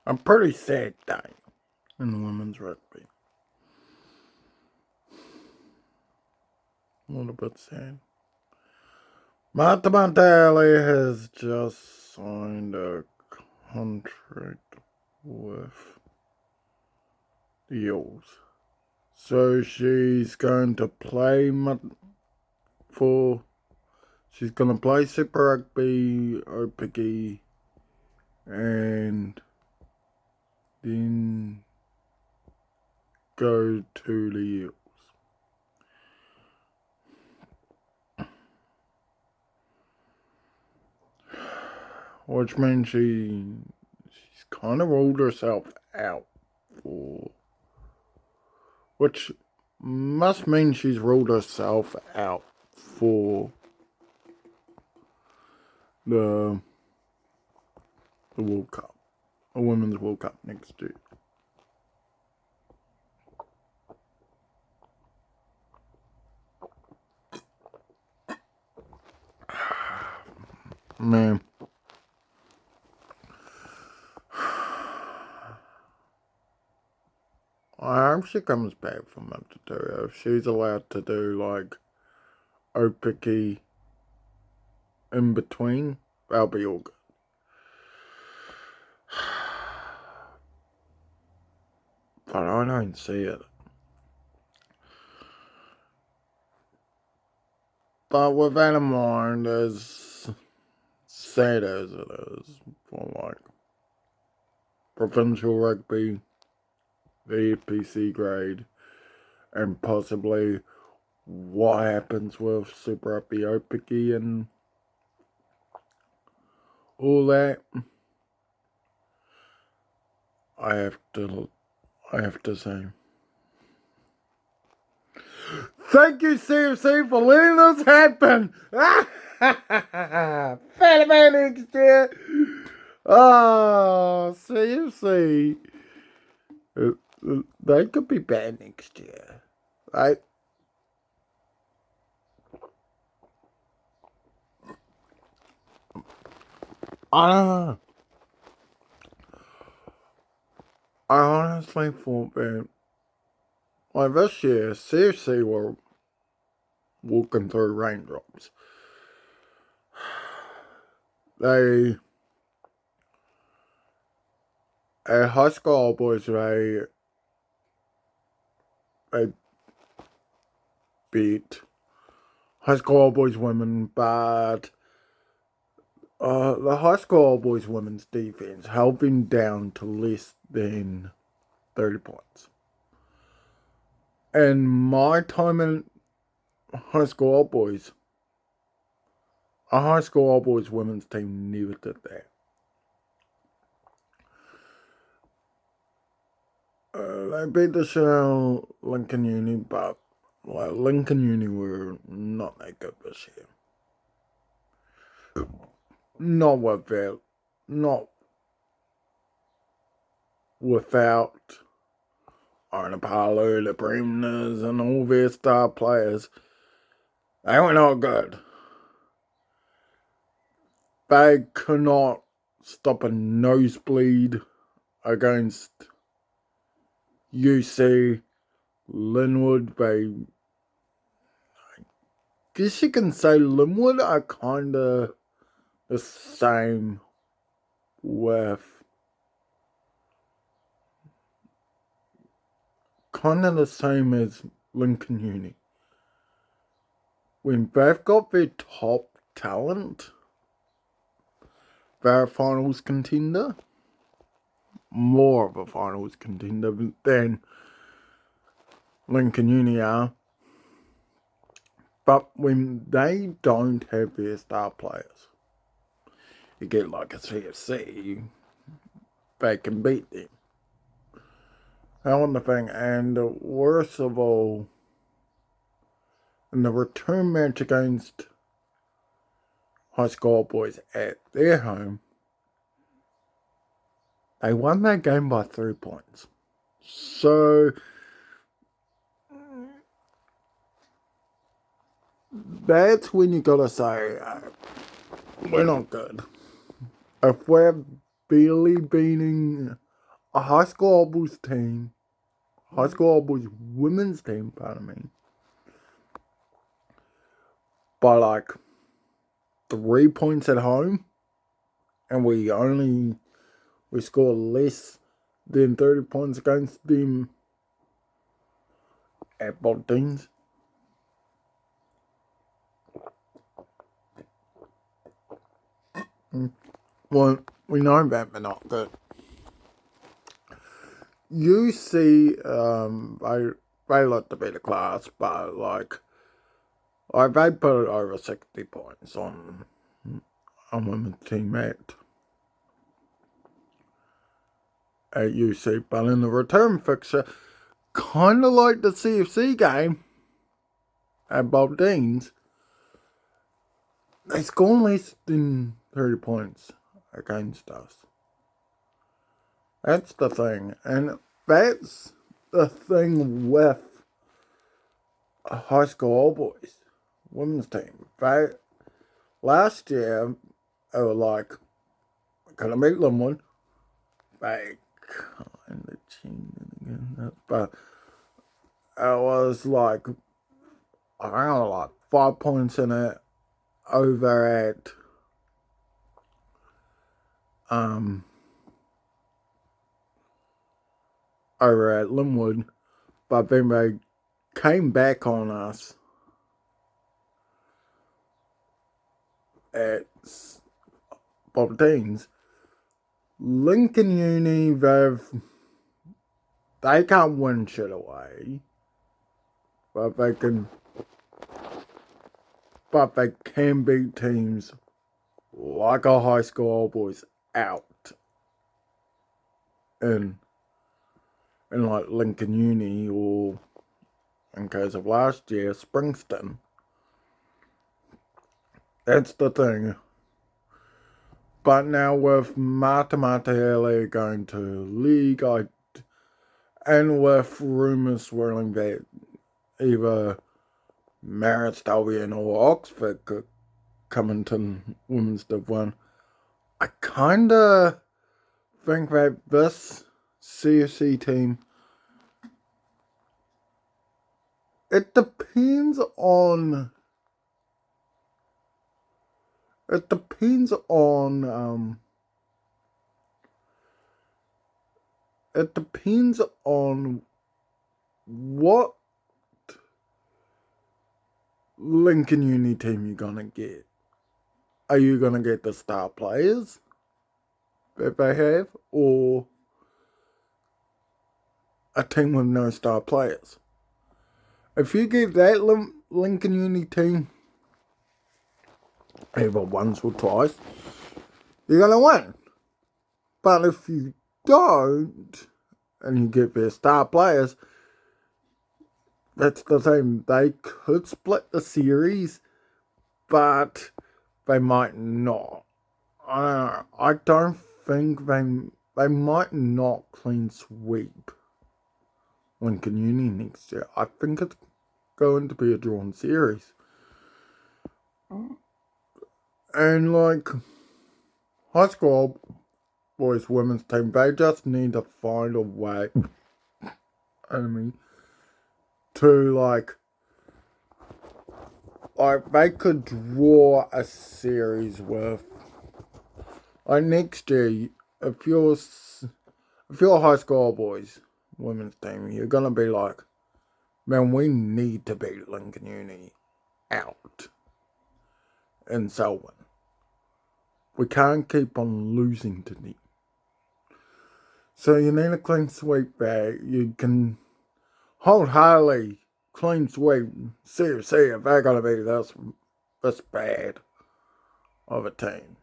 A pretty sad day in women's rugby. A little bit sad. Martha Mataele has just signed a contract with the Eels. So she's going to play she's going to play Super Rugby, Opiki, and then go to the Eels. Which means she's kind of ruled herself out which must mean she's ruled herself out for the World Cup, the Women's World Cup next year. Man. I hope she comes back from that to do it. If she's allowed to do like Opiki in between, that'll be all good. But I don't see it. But with that in mind, as sad as it is for like provincial rugby, the EPC grade, and possibly what happens with Super Rugby Opiki and all that, I have to say, thank you, CFC, for letting this happen. Fair man next year. Oh, CFC. They could be bad next year, right? I don't know. I honestly thought that, like this year, CFC were walking through raindrops. They, at high school All Boys, they beat high school All Boys women, but the high school All Boys women's defense held them down to less than 30 points. And my time in high school All Boys, a high school All Boys women's team never did that. They beat the shit out of Lincoln Uni, but Lincoln Uni were not that good this year. Not without Arna Palu, the Bremners, and all their star players. They were not good. They could not stop a nosebleed against UC Linwood. I guess you can say Linwood are kind of the same with as Lincoln Uni. When they've got their top talent, they're a finals contender. More of a finals contender than Lincoln Uni are. But when they don't have their star players, you get like a CFC, they can beat them. That was the thing. And worst of all, in the return match against high school boys at their home, they won that game by 3 points. So that's when you gotta say, we're not good. If we're barely beating a high school All Boys team, high school All Boys women's team, pardon me, by like 3 points at home, and we score less than 30 points against them at both teams. Well, we know that they're not good. You see, they look to be the class, but like they put over 60 points on women's team at UC, but in the return fixture, kind of like the CFC game at both teams, they score less than 30 points against us. That's the thing, and that's the thing with a high school All Boys women's team. Last year, they were like, gonna beat Linwood. They kind of cheated again, but it was like, I don't know, like 5 points in it over at Linwood, but then they came back on us at both teams. Lincoln Uni, they can't win shit away, but they can beat teams like our high school All Boys out in like Lincoln Uni, or in case of last year, Springston. That's the thing. But now with Martha Mataele going to league, and with rumours swirling that either Marist or Oxford could come into Women's Div 1, I kinda think that this CFC team, it depends on what Lincoln Uni team you're gonna get. Are you gonna get the star players that they have, or a team with no star players? If you get that Lincoln Uni team either once or twice, you're gonna win. But if you don't, and you get their star players, that's the thing. They could split the series, but they might not. I don't think they might not clean sweep Lincoln Uni next year. I think it's going to be a drawn series. And like high school boys women's team, they just need to find a way to like they could draw a series with like next year. If you're a high school boys women's team, you're gonna be like, man, we need to beat Lincoln Uni out in Selwyn. We can't keep on losing to them. So you need a clean sweep back. You can hold Harley clean sweep. See if they're gonna be this bad of a team.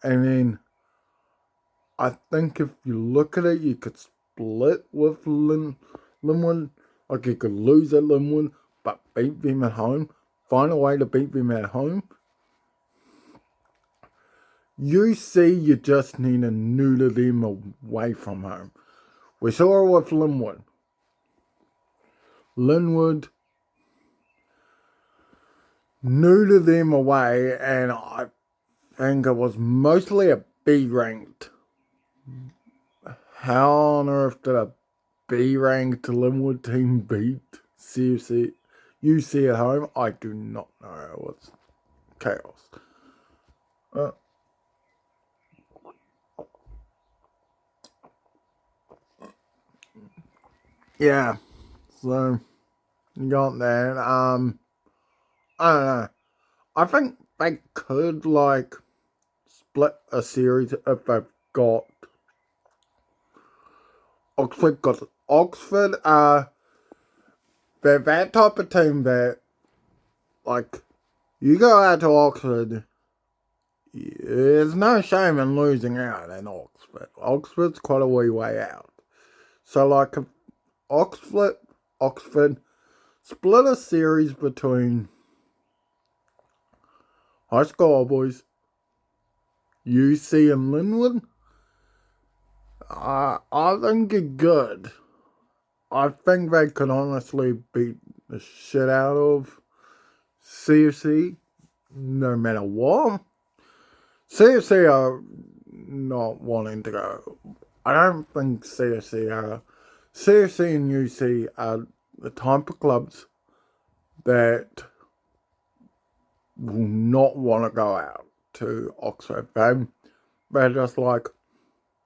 And then I think if you look at it, you could split with Linwood. Like you could lose at Linwood, but beat them at home. Find a way to beat them at home. You see, you just need to neuter them away from home. We saw it with Linwood. Linwood neutered them away, and I think it was mostly a B-ranked How on earth did a B-ranked Linwood team beat UC at home? I do not know. It's chaos. Yeah, so you got that. I don't know. I think they could split a series if they've got Oxford. Got Oxford. They're that type of team that you go out to Oxford. There's no shame in losing out in Oxford. Oxford's quite a wee way out. So if Oxford split a series between High School Boys, UC and Linwood, I think it's good. I think they could honestly beat the shit out of CFC no matter what. CFC are not wanting to go. I don't think CFC and UC are the type of clubs that will not want to go out to Oxford. They're just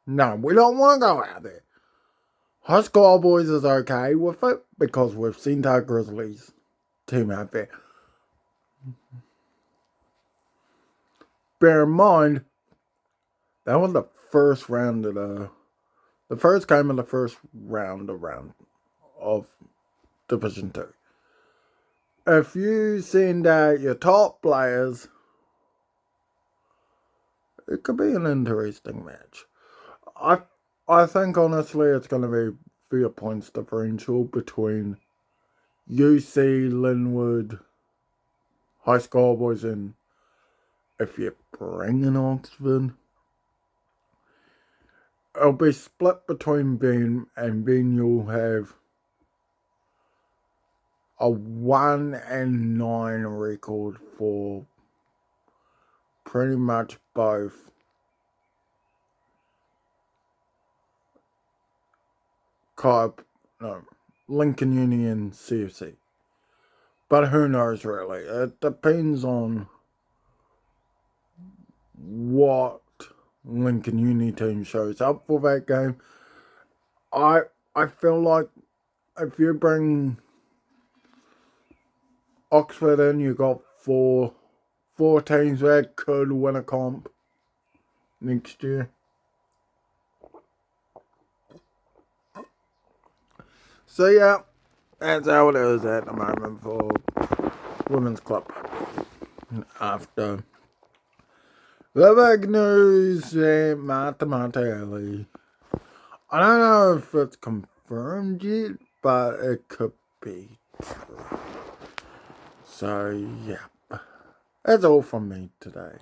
no, we don't want to go out there. High School Boys is okay with it because we've seen our Grizzlies team out there. Bear in mind, that was the first round of the first game of the first round of Division 2. If you send out your top players, it could be an interesting match. I think honestly it's going to be a points differential between UC, Linwood, High School Boys, and if you bring in Oxford, it'll be split between Ben, and Ben you'll have a 1-9 record for pretty much both Lincoln Uni and CFC. But who knows really? It depends on what Lincoln Uni team shows up for that game. I feel like if you bring Oxford in, you got four teams that could win a comp next year. So yeah, that's how it is at the moment for Women's Club. After the big news that Martha Mataele, I don't know if it's confirmed yet, but it could be true. So yeah, that's all from me today.